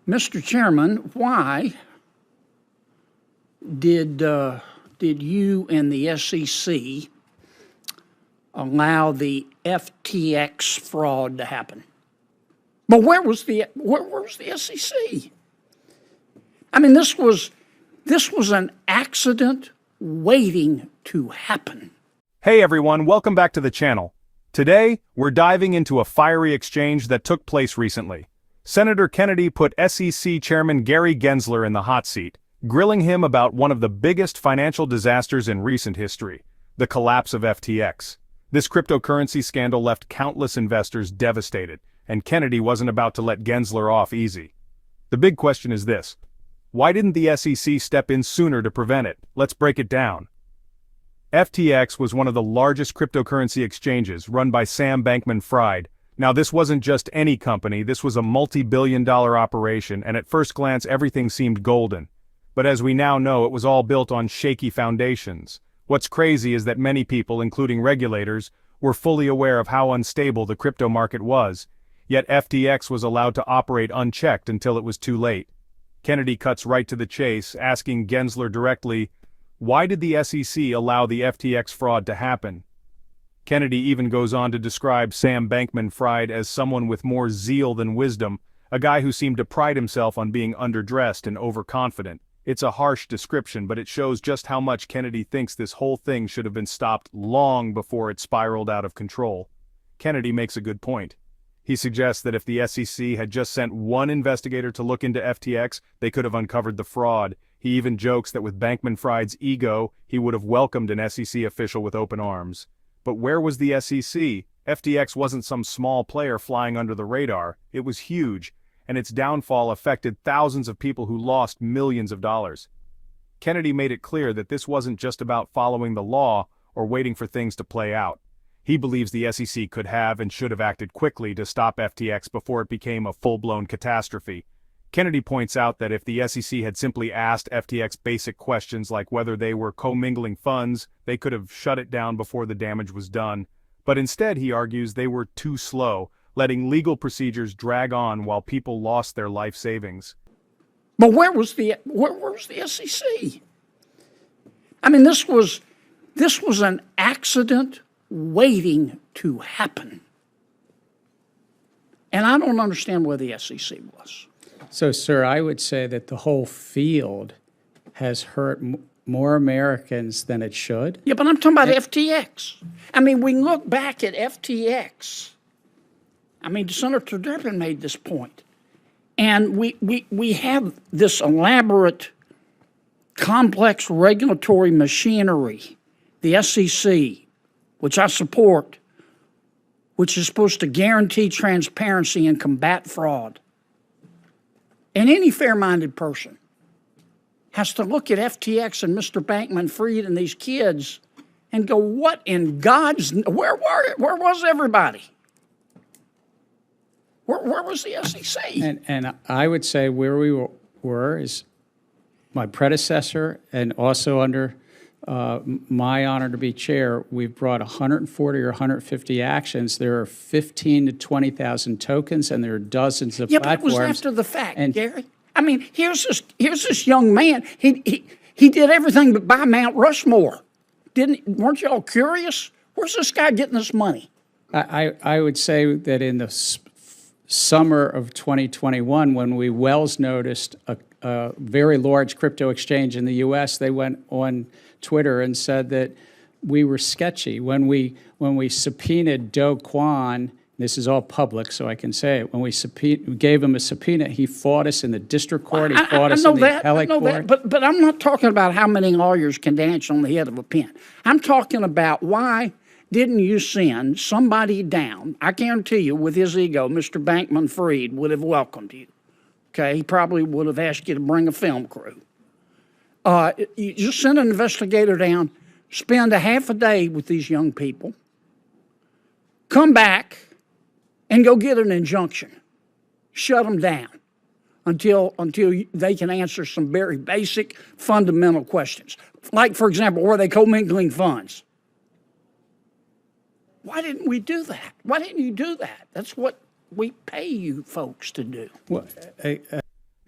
Mr. Chairman, why did you and the SEC allow the FTX fraud to happen? But where was the SEC? I mean, this was an accident waiting to happen. Hey everyone, welcome back to the channel. Today, we're diving into a fiery exchange that took place recently. Senator Kennedy put SEC Chairman Gary Gensler in the hot seat, grilling him about one of the biggest financial disasters in recent history, the collapse of FTX. This cryptocurrency scandal left countless investors devastated, and Kennedy wasn't about to let Gensler off easy. The big question is this: why didn't the SEC step in sooner to prevent it? Let's break it down. FTX was one of the largest cryptocurrency exchanges run by Sam Bankman-Fried. Now this wasn't just any company, this was a multi-billion-dollar operation, and at first glance everything seemed golden. But as we now know, it was all built on shaky foundations. What's crazy is that many people, including regulators, were fully aware of how unstable the crypto market was, yet FTX was allowed to operate unchecked until it was too late. Kennedy cuts right to the chase, asking Gensler directly, why did the SEC allow the FTX fraud to happen? Kennedy even goes on to describe Sam Bankman-Fried as someone with more zeal than wisdom, a guy who seemed to pride himself on being underdressed and overconfident. It's a harsh description, but it shows just how much Kennedy thinks this whole thing should have been stopped long before it spiraled out of control. Kennedy makes a good point. He suggests that if the SEC had just sent one investigator to look into FTX, they could have uncovered the fraud. He even jokes that with Bankman-Fried's ego, he would have welcomed an SEC official with open arms. But where was the SEC? FTX wasn't some small player flying under the radar. It was huge, and its downfall affected thousands of people who lost millions of dollars. Kennedy made it clear that this wasn't just about following the law or waiting for things to play out. He believes the SEC could have and should have acted quickly to stop FTX before it became a full-blown catastrophe. Kennedy points out that if the SEC had simply asked FTX basic questions like whether they were commingling funds, they could have shut it down before the damage was done. But instead, he argues, they were too slow, letting legal procedures drag on while people lost their life savings. But where was the SEC? I mean, this was an accident waiting to happen. And I don't understand where the SEC was. So, sir, I would say that the whole field has hurt more Americans than it should. Yeah, but I'm talking about FTX. I mean, we look back at FTX. I mean, Senator Durbin made this point. And we have this elaborate, complex regulatory machinery, the SEC, which I support, which is supposed to guarantee transparency and combat fraud. And any fair-minded person has to look at FTX and Mr. Bankman-Fried and these kids and go, what in God's... Where was everybody? Where was the SEC? And I would say where we were is my predecessor, and also under my honor to be chair, we've brought 140 or 150 actions. There are 15 to 20,000 tokens, and there are dozens of platforms. But it was after the fact, Gary. I mean, here's this young man. He did everything but buy Mount Rushmore. Weren't you all curious? Where's this guy getting this money? I would say that in the summer of 2021, when we Wells noticed a very large crypto exchange in the U.S., they went on Twitter and said that we were sketchy. When we subpoenaed Do Kwon, this is all public, so I can say it. When we gave him a subpoena, he fought us in the district court. He fought us in the appellate court. But I'm not talking about how many lawyers can dance on the head of a pin. I'm talking about why didn't you send somebody down? I guarantee you, with his ego, Mr. Bankman-Fried would have welcomed you. Okay, he probably would have asked you to bring a film crew. You just send an investigator down, spend a half a day with these young people, come back, and go get an injunction. Shut them down until they can answer some very basic, fundamental questions. Like, for example, were they commingling funds? Why didn't we do that? Why didn't you do that? That's what we pay you folks to do. Well,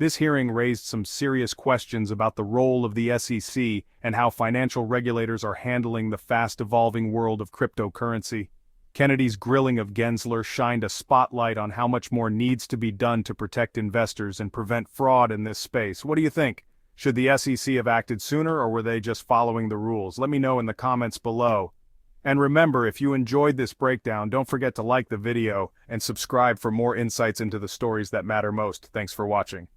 This hearing raised some serious questions about the role of the SEC and how financial regulators are handling the fast-evolving world of cryptocurrency. Kennedy's grilling of Gensler shined a spotlight on how much more needs to be done to protect investors and prevent fraud in this space. What do you think? Should the SEC have acted sooner, or were they just following the rules? Let me know in the comments below. And remember, if you enjoyed this breakdown, don't forget to like the video and subscribe for more insights into the stories that matter most. Thanks for watching.